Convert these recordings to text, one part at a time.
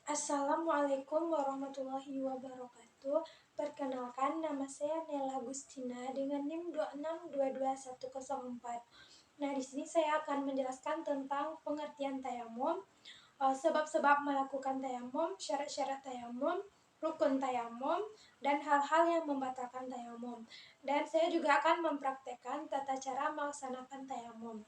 Assalamualaikum warahmatullahi wabarakatuh. Perkenalkan, nama saya Nela Gustina dengan NIM 2622104. Nah, di sini saya akan menjelaskan tentang pengertian tayamum, sebab-sebab melakukan tayamum, syarat-syarat tayamum, rukun tayamum, dan hal-hal yang membatalkan tayamum. Dan saya juga akan mempraktekkan tata cara melaksanakan tayamum.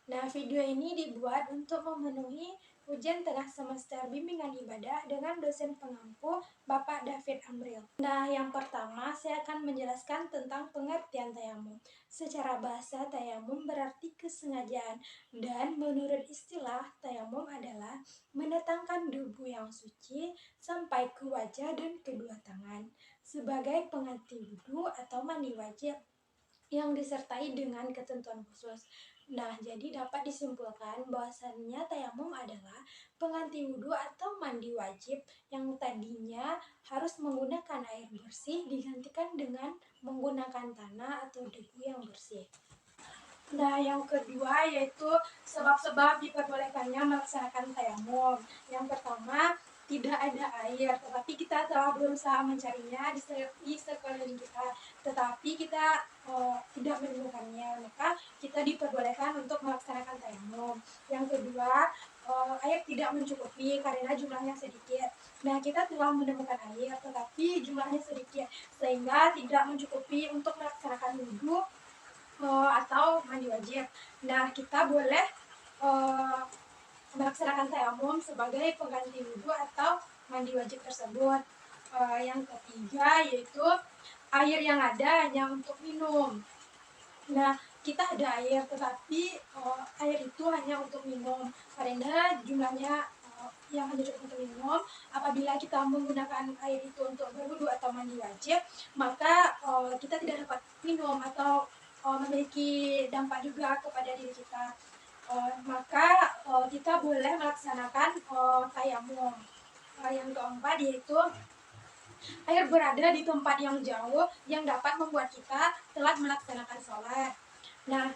Nah, video ini dibuat untuk memenuhi ujian tengah semester bimbingan ibadah dengan dosen pengampu Bapak David Amril. Nah, yang pertama saya akan menjelaskan tentang pengertian tayamum. Secara bahasa, tayamum berarti kesengajaan, dan menurut istilah, tayamum adalah mendatangkan debu yang suci sampai ke wajah dan kedua tangan sebagai pengganti wudhu atau mandi wajib yang disertai dengan ketentuan khusus. Nah, jadi dapat disimpulkan bahwasannya tayamum adalah pengganti wudhu atau mandi wajib yang tadinya harus menggunakan air bersih digantikan dengan menggunakan tanah atau debu yang bersih. Nah, yang kedua yaitu sebab-sebab diperbolehkannya melaksanakan tayamum. Yang pertama, tidak ada air, tetapi kita telah berusaha mencarinya di sekeliling kita, tetapi kita tidak menemukannya, maka kita diperbolehkan untuk melaksanakan tayamum. Yang kedua, air tidak mencukupi karena jumlahnya sedikit. Nah, kita telah menemukan air, tetapi jumlahnya sedikit, sehingga tidak mencukupi untuk melaksanakan wudhu atau mandi wajib. Nah, kita boleh melaksanakan tayamum sebagai pengganti wudhu atau mandi wajib tersebut. Yang ketiga yaitu air yang ada hanya untuk minum. Nah, kita ada air, tetapi air itu hanya untuk minum karena jumlahnya yang hanya cukup untuk minum. Apabila kita menggunakan air itu untuk berwudu atau mandi wajib, maka kita tidak dapat minum atau memiliki dampak juga kepada diri kita. Maka kita boleh melaksanakan tayamum. Yang keempat yaitu air berada di tempat yang jauh yang dapat membuat kita telat melaksanakan sholat. Nah,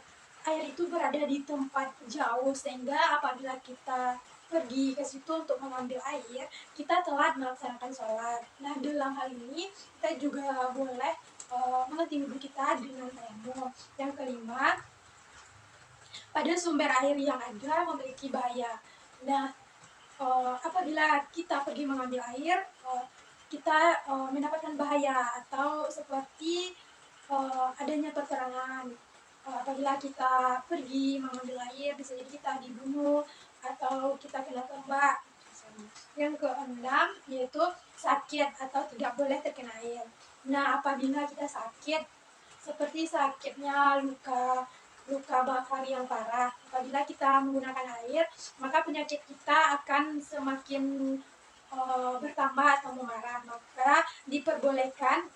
air itu berada di tempat jauh sehingga apabila kita pergi ke situ untuk mengambil air, kita telat melaksanakan sholat. Nah, dalam hal ini kita juga boleh mengganti wudhu kita dengan tayamum. Yang kelima, pada sumber air yang ada memiliki bahaya. Nah, apabila kita pergi mengambil air, kita mendapatkan bahaya atau seperti adanya peperangan. Apabila kita pergi mengambil air, bisa jadi kita dibunuh atau kita kena tembak. Yang keenam yaitu sakit atau tidak boleh terkena air. Nah, apabila kita sakit, seperti sakitnya luka bakar yang parah, apabila kita menggunakan air, maka penyakit kita akan semakin bertambah atau memarah. Maka diperbolehkan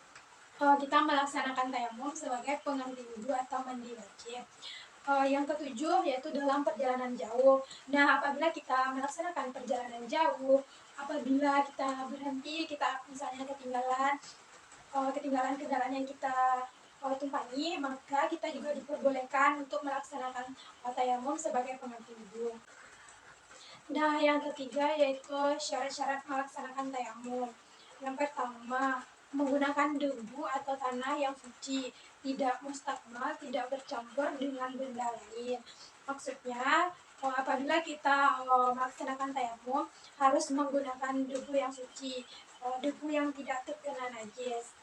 kita melaksanakan tayamum sebagai pengganti wudhu atau mandi wajib. Yang ketujuh yaitu dalam perjalanan jauh. Nah, apabila kita melaksanakan perjalanan jauh, apabila kita berhenti, kita misalnya ketinggalan kendaraan yang kita tumpangi, maka kita juga diperbolehkan untuk melaksanakan tayamum sebagai pengganti wudhu. Nah, yang ketiga yaitu syarat-syarat melaksanakan tayamum. Yang pertama, menggunakan debu atau tanah yang suci, tidak mustakmal, tidak bercampur dengan benda lain. Maksudnya, apabila kita melaksanakan tayamum, harus menggunakan debu yang suci, debu yang tidak terkena najis.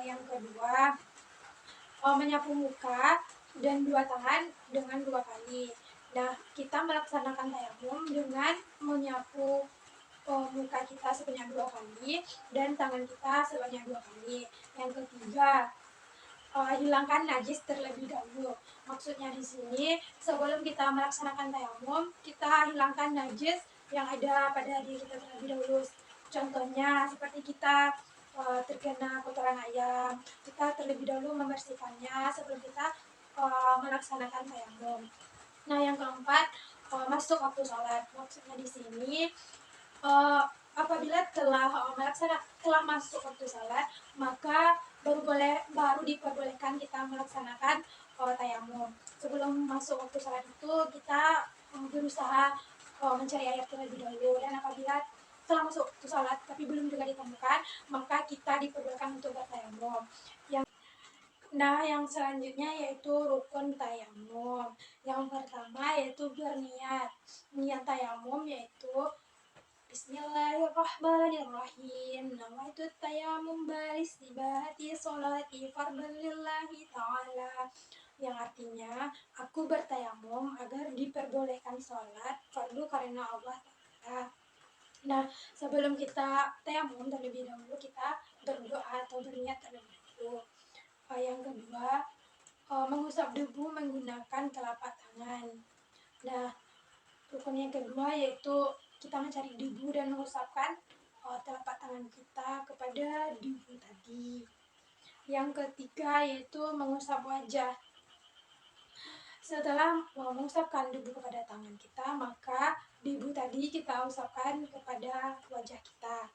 Yang kedua, menyapu muka dan dua tangan dengan 2 kali. Nah, kita melaksanakan tayamum dengan menyapu muka kita sebanyak 2 kali dan tangan kita sebanyak 2 kali. Yang ketiga, hilangkan najis terlebih dahulu. Maksudnya di sini, sebelum kita melaksanakan tayamum, kita hilangkan najis yang ada pada diri kita terlebih dahulu. Contohnya seperti kita terkena kotoran ayam, kita terlebih dahulu membersihkannya sebelum kita melaksanakan tayamum. Nah, yang keempat, masuk waktu sholat. Maksudnya di sini, apabila telah masuk waktu sholat, maka baru diperbolehkan kita melaksanakan tayamum. Sebelum masuk waktu sholat itu kita berusaha mencari air terlebih dahulu, dan apabila telah masuk waktu sholat tapi belum juga ditemukan, maka kita diperbolehkan untuk bertayamum. Yang selanjutnya yaitu rukun tayamum. Yang pertama yaitu berniat. Niat tayamum yaitu Bismillahirrahmanirrahim. Nawaitu tayamum balistibahati sholati fardhan lillahi ta'ala. Yang artinya, aku bertayamum agar diperbolehkan sholat fardu karena Allah Ta'ala. Sebelum kita tayamum terlebih dahulu kita berdoa atau berniat terlebih dahulu. Yang kedua, mengusap debu menggunakan telapak tangan. Rukun yang kedua yaitu kita mencari debu dan mengusapkan telapak tangan kita kepada debu tadi. Yang ketiga yaitu mengusap wajah. Setelah mengusapkan debu kepada tangan kita, maka debu tadi kita usapkan kepada wajah kita.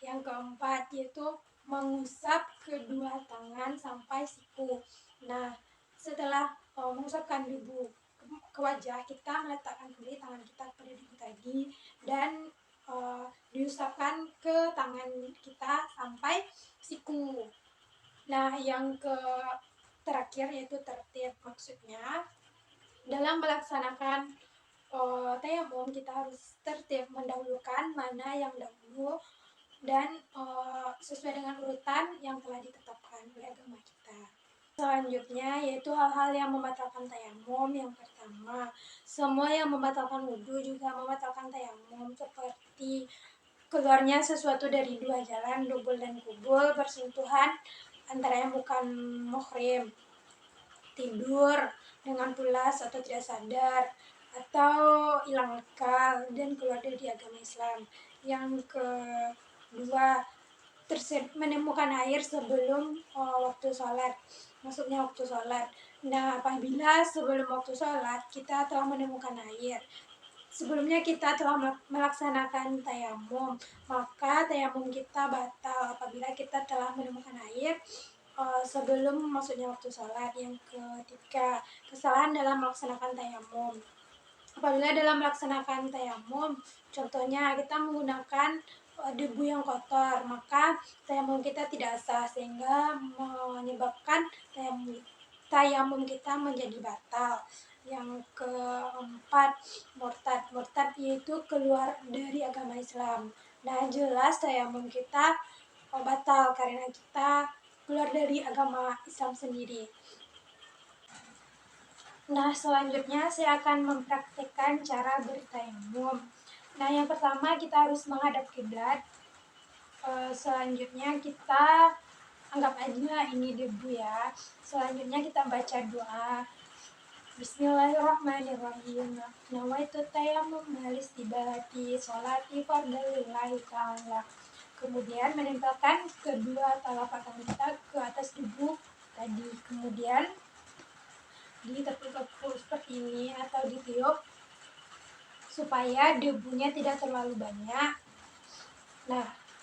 Yang keempat yaitu mengusap kedua tangan sampai siku. Setelah mengusapkan debu ke wajah, kita meletakkan kembali tangan kita pada debu tadi dan diusapkan ke tangan kita sampai siku. Yang terakhir yaitu tertib, maksudnya dalam melaksanakan tayamum kita harus tertib, mendahulukan mana yang dahulu dan sesuai dengan urutan yang telah ditetapkan oleh agama kita. Selanjutnya yaitu hal-hal yang membatalkan tayamum. Yang pertama, semua yang membatalkan wudhu juga membatalkan tayamum, seperti keluarnya sesuatu dari dua jalan, dubul dan kubul, bersentuhan antara yang bukan muhrim, tidur dengan pulas atau tidak sadar, atau hilang akal dan keluar dari agama Islam. Yang kedua, menemukan air sebelum waktu sholat, maksudnya waktu sholat. Apabila sebelum waktu sholat kita telah menemukan air, sebelumnya kita telah melaksanakan tayamum, maka tayamum kita batal apabila kita telah menemukan air sebelum masuknya waktu sholat. Yang ketiga, kesalahan dalam melaksanakan tayamum. Apabila dalam melaksanakan tayamum, contohnya kita menggunakan debu yang kotor, maka tayamum kita tidak sah sehingga menyebabkan tayamum kita menjadi batal. Yang keempat, murtad yaitu keluar dari agama Islam. Jelas tayamum kita batal karena kita keluar dari agama Islam sendiri. Selanjutnya saya akan mempraktikkan cara bertayamum. Yang pertama kita harus menghadap kiblat. Selanjutnya kita anggap aja ini debu ya. Selanjutnya kita baca doa. Bismillahirrahmanirrahim. Nawaitu tayamum balistibahati sholati fardhan lillahi ta'ala. Kemudian menempelkan kedua telapak tangan kita ke atas debu tadi. Kemudian ditepuk-tepuk seperti ini atau ditiup supaya debunya tidak terlalu banyak.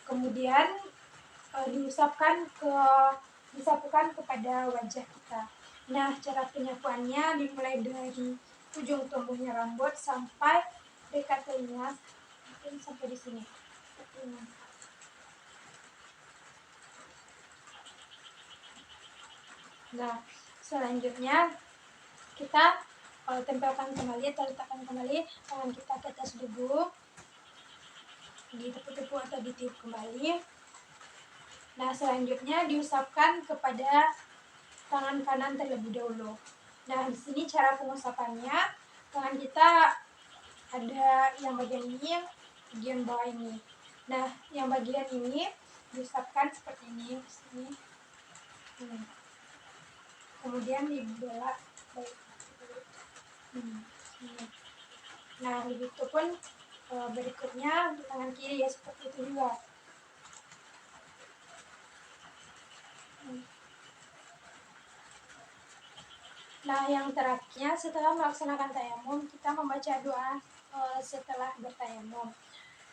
Kemudian disapukan kepada wajah kita. Cara penyapuannya dimulai dari ujung tumbuhnya rambut sampai dekat telinga, mungkin sampai di sini. Selanjutnya kita tempelkan kembali atau letakkan kembali tangan kita ke atas debu, ditepuk-tepuk atau ditiup kembali. Selanjutnya diusapkan kepada tangan kanan terlebih dahulu. Di sini cara pengusapannya, tangan kita ada yang bagian ini, bagian bawah ini. Yang bagian ini diusapkan seperti ini, sini. Kemudian dibelah begitu pun berikutnya untuk tangan kiri ya seperti itu juga. Yang terakhir setelah melaksanakan tayamum, kita membaca doa setelah bertayamum.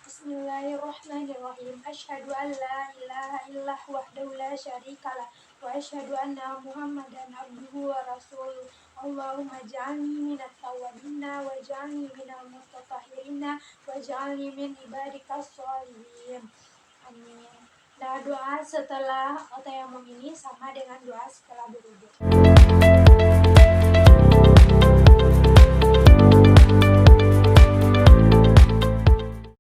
Bismillahirrahmanirrahim. Asyhadu an la ilaha illallah wahdahu la syarikalah wa asyhadu anna Muhammadan abduhu wa rasuluh. Allahumma ij'alni minat tawwabina wa ij'alni minal mutatahhirina wa ij'alni min ibadikas sholihin. Amin. Nah, doa setelah tayamum ini sama dengan doa setelah berwudu.